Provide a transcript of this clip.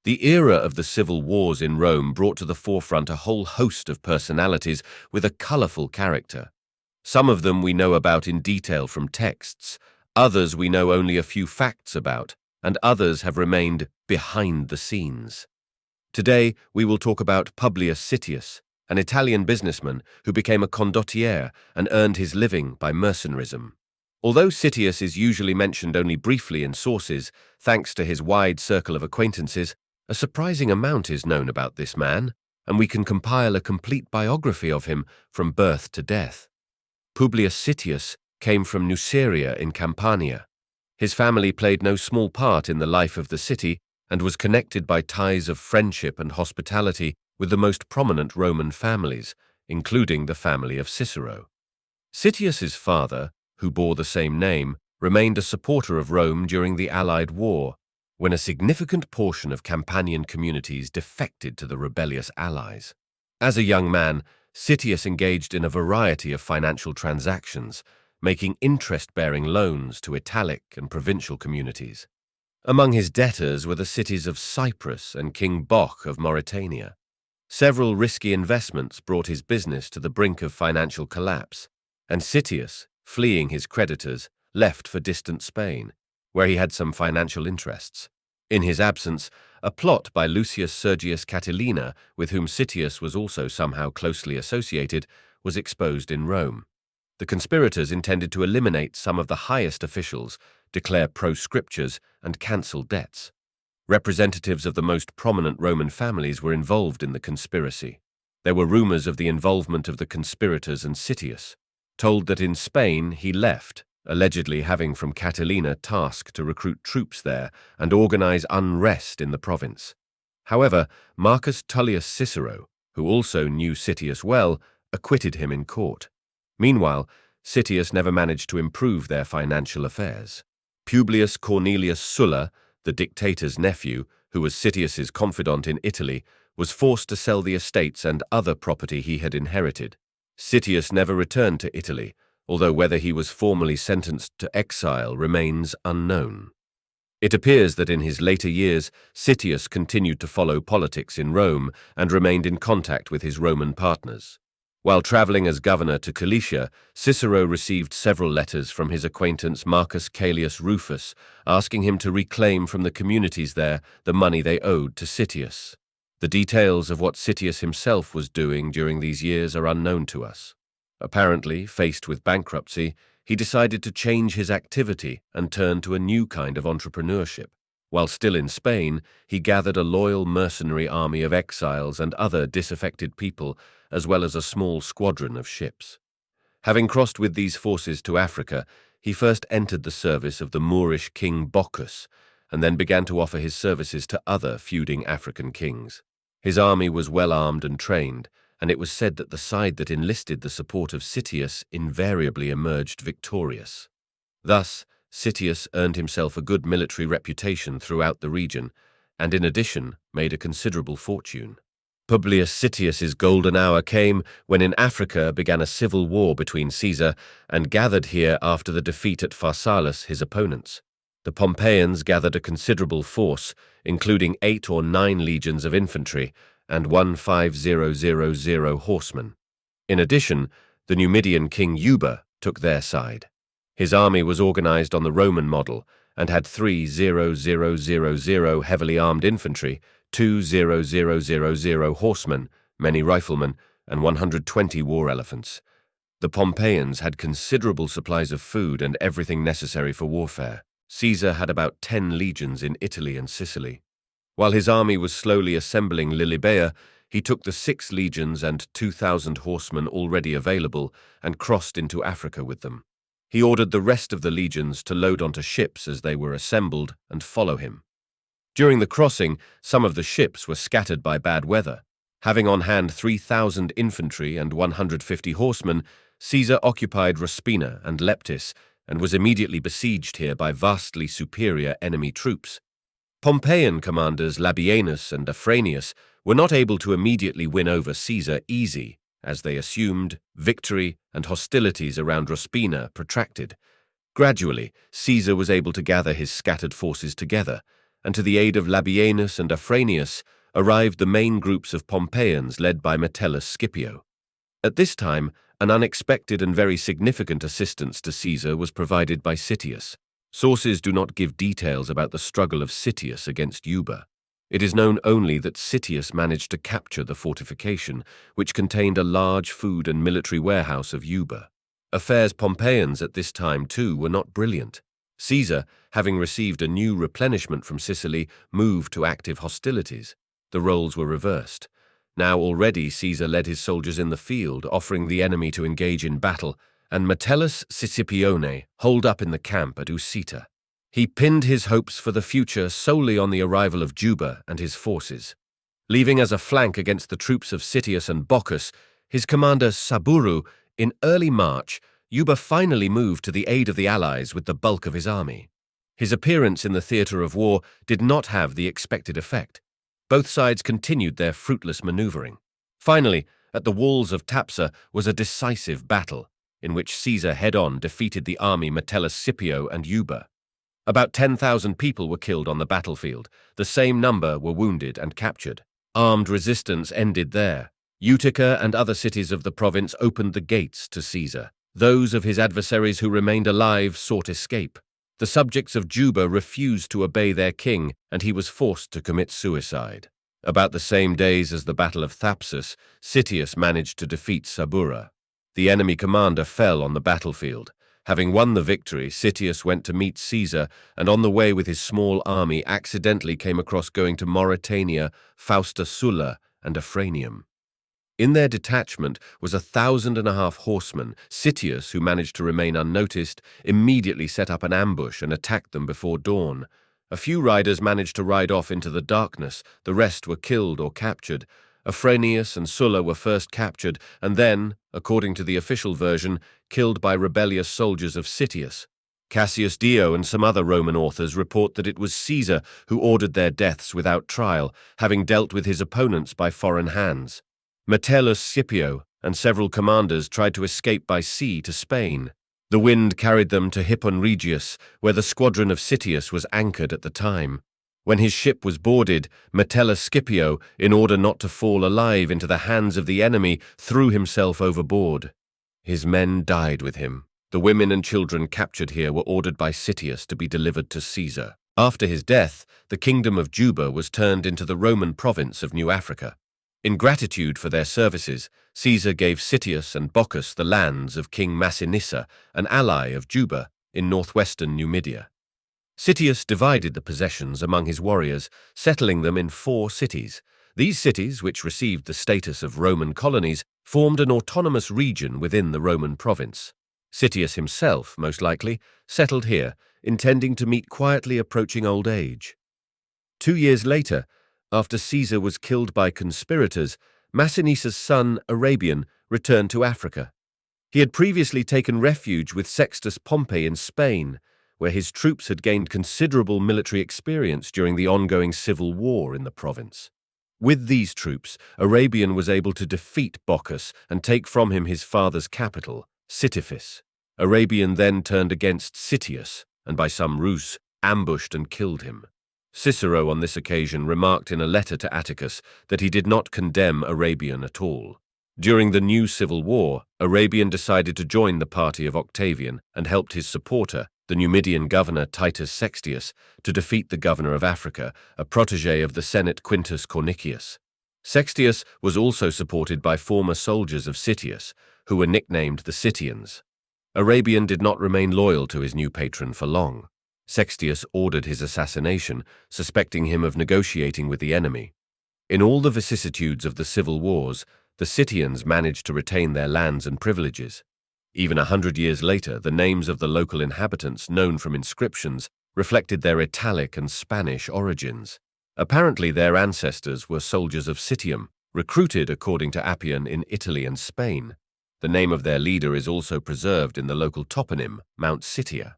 The era of the civil wars in Rome brought to the forefront a whole host of personalities with a colorful character. Some of them we know about in detail from texts, others we know only a few facts about, and others have remained behind the scenes. Today, we will talk about Publius Sittius, an Italian businessman who became a condottiere and earned his living by mercenarism. Although Sittius is usually mentioned only briefly in sources, thanks to his wide circle of acquaintances, a surprising amount is known about this man, and we can compile a complete biography of him from birth to death. Publius Sittius came from Nuceria in Campania. His family played no small part in the life of the city and was connected by ties of friendship and hospitality with the most prominent Roman families, including the family of Cicero. Sittius's father, who bore the same name, remained a supporter of Rome during the Allied War, when a significant portion of Campanian communities defected to the rebellious allies. As a young man, Sittius engaged in a variety of financial transactions, making interest-bearing loans to Italic and provincial communities. Among his debtors were the cities of Cyprus and King Boc of Mauritania. Several risky investments brought his business to the brink of financial collapse, and Sittius, fleeing his creditors, left for distant Spain, where he had some financial interests. In his absence, a plot by Lucius Sergius Catilina, with whom Sittius was also somehow closely associated, was exposed in Rome. The conspirators intended to eliminate some of the highest officials, declare proscriptures, and cancel debts. Representatives of the most prominent Roman families were involved in the conspiracy. There were rumors of the involvement of the conspirators and Sittius, told that in Spain he left, allegedly having from Catilina task to recruit troops there and organize unrest in the province. However, Marcus Tullius Cicero, who also knew Sittius well, acquitted him in court. Meanwhile, Sittius never managed to improve their financial affairs. Publius Cornelius Sulla, the dictator's nephew, who was Sittius's confidant in Italy, was forced to sell the estates and other property he had inherited. Sittius never returned to Italy, although whether he was formally sentenced to exile remains unknown. It appears that in his later years, Sittius continued to follow politics in Rome and remained in contact with his Roman partners. While traveling as governor to Cilicia, Cicero received several letters from his acquaintance Marcus Caelius Rufus, asking him to reclaim from the communities there the money they owed to Sittius. The details of what Sittius himself was doing during these years are unknown to us. Apparently, faced with bankruptcy, he decided to change his activity and turn to a new kind of entrepreneurship. While still in Spain, he gathered a loyal mercenary army of exiles and other disaffected people, as well as a small squadron of ships. Having crossed with these forces to Africa, he first entered the service of the Moorish king Bocchus, and then began to offer his services to other feuding African kings. His army was well armed and trained, and it was said that the side that enlisted the support of Sittius invariably emerged victorious. Thus, Sittius earned himself a good military reputation throughout the region, and in addition made a considerable fortune. Publius Sittius's golden hour came when in Africa began a civil war between Caesar and gathered here after the defeat at Pharsalus his opponents. The Pompeians gathered a considerable force, including 8 or 9 legions of infantry and 15,000 horsemen. In addition, the Numidian king Juba took their side. His army was organized on the Roman model and had 3,000 heavily armed infantry, 2,000 horsemen, many riflemen, and 120 war elephants. The Pompeians had considerable supplies of food and everything necessary for warfare. Caesar had about 10 legions in Italy and Sicily. While his army was slowly assembling Lilybaea, he took the 6 legions and 2,000 horsemen already available and crossed into Africa with them. He ordered the rest of the legions to load onto ships as they were assembled and follow him. During the crossing, some of the ships were scattered by bad weather. Having on hand 3,000 infantry and 150 horsemen, Caesar occupied Ruspina and Leptis and was immediately besieged here by vastly superior enemy troops. Pompeian commanders Labienus and Afranius were not able to immediately win over Caesar easy, as they assumed victory and hostilities around Ruspina protracted. Gradually, Caesar was able to gather his scattered forces together, and to the aid of Labienus and Afranius arrived the main groups of Pompeians led by Metellus Scipio. At this time, an unexpected and very significant assistance to Caesar was provided by Sittius. Sources do not give details about the struggle of Sittius against Yuba. It is known only that Sittius managed to capture the fortification, which contained a large food and military warehouse of Yuba. Affairs Pompeians at this time, too, were not brilliant. Caesar, having received a new replenishment from Sicily, moved to active hostilities. The roles were reversed. Now already Caesar led his soldiers in the field, offering the enemy to engage in battle, and Metellus Scipione holed up in the camp at Ucita. He pinned his hopes for the future solely on the arrival of Juba and his forces. Leaving as a flank against the troops of Sittius and Bocchus, his commander Saburu, in early March, Juba finally moved to the aid of the allies with the bulk of his army. His appearance in the theatre of war did not have the expected effect. Both sides continued their fruitless maneuvering. Finally, at the walls of Tapsa was a decisive battle, in which Caesar head-on defeated the army Metellus Scipio and Yuba. About 10,000 people were killed on the battlefield. The same number were wounded and captured. Armed resistance ended there. Utica and other cities of the province opened the gates to Caesar. Those of his adversaries who remained alive sought escape. The subjects of Juba refused to obey their king, and he was forced to commit suicide. About the same days as the Battle of Thapsus, Sittius managed to defeat Sabura. The enemy commander fell on the battlefield. Having won the victory, Sittius went to meet Caesar, and on the way with his small army accidentally came across going to Mauretania, Fausta Sulla, and Afranium. In their detachment was 1,500 horsemen. Sittius, who managed to remain unnoticed, immediately set up an ambush and attacked them before dawn. A few riders managed to ride off into the darkness. The rest were killed or captured. Afranius and Sulla were first captured and then, according to the official version, killed by rebellious soldiers of Sittius. Cassius Dio and some other Roman authors report that it was Caesar who ordered their deaths without trial, having dealt with his opponents by foreign hands. Metellus Scipio and several commanders tried to escape by sea to Spain. The wind carried them to Hippon Regius, where the squadron of Sittius was anchored at the time. When his ship was boarded, Metellus Scipio, in order not to fall alive into the hands of the enemy, threw himself overboard. His men died with him. The women and children captured here were ordered by Sittius to be delivered to Caesar. After his death, the kingdom of Juba was turned into the Roman province of New Africa. In gratitude for their services, Caesar gave Sittius and Bocchus the lands of King Massinissa, an ally of Juba, in northwestern Numidia. Sittius divided the possessions among his warriors, settling them in 4 cities. These cities, which received the status of Roman colonies, formed an autonomous region within the Roman province. Sittius himself, most likely, settled here, intending to meet quietly approaching old age. 2 years later, after Caesar was killed by conspirators, Massinissa's son, Arabian, returned to Africa. He had previously taken refuge with Sextus Pompey in Spain, where his troops had gained considerable military experience during the ongoing civil war in the province. With these troops, Arabian was able to defeat Bocchus and take from him his father's capital, Sitifis. Arabian then turned against Sittius, and by some ruse, ambushed and killed him. Cicero on this occasion remarked in a letter to Atticus that he did not condemn Arabian at all. During the new civil war, Arabian decided to join the party of Octavian and helped his supporter, the Numidian governor Titus Sextius, to defeat the governor of Africa, a protege of the Senate Quintus Cornicius. Sextius was also supported by former soldiers of Sittius, who were nicknamed the Sittians. Arabian did not remain loyal to his new patron for long. Sextius ordered his assassination, suspecting him of negotiating with the enemy. In all the vicissitudes of the civil wars, the Sittians managed to retain their lands and privileges. Even 100 years later, the names of the local inhabitants known from inscriptions reflected their Italic and Spanish origins. Apparently their ancestors were soldiers of Citium, recruited according to Appian in Italy and Spain. The name of their leader is also preserved in the local toponym, Mount Sittia.